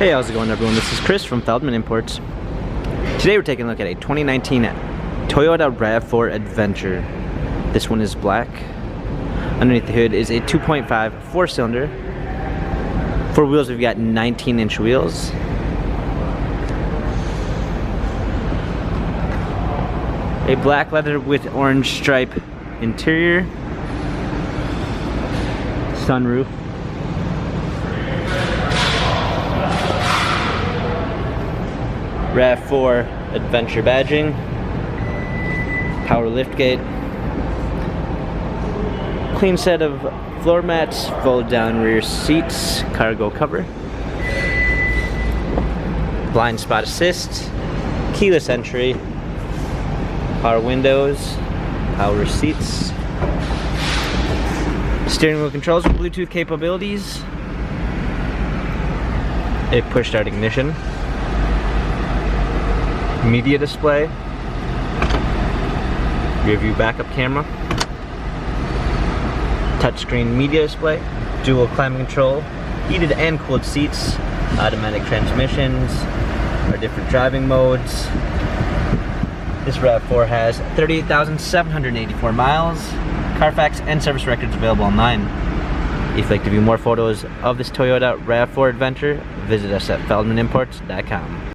Hey, how's it going everyone? This is Chris from Feldmann Imports. Today we're taking a look at a 2019 Toyota RAV4 Adventure. This one is black. Underneath the hood is a 2.5 four-cylinder. For wheels we've got 19-inch wheels. A black leather with orange stripe interior. Sunroof. RAV4 Adventure badging, power liftgate, clean set of floor mats, fold down rear seats, cargo cover, blind spot assist, keyless entry, power windows, power seats, steering wheel controls with Bluetooth capabilities, a push start ignition, media display, rear view backup camera, touchscreen media display, dual climate control, heated and cooled seats, automatic transmissions, our different driving modes. This RAV4 has 38,784 miles, Carfax and service records available online. If you'd like to view more photos of this Toyota RAV4 Adventure, visit us at feldmannimports.com.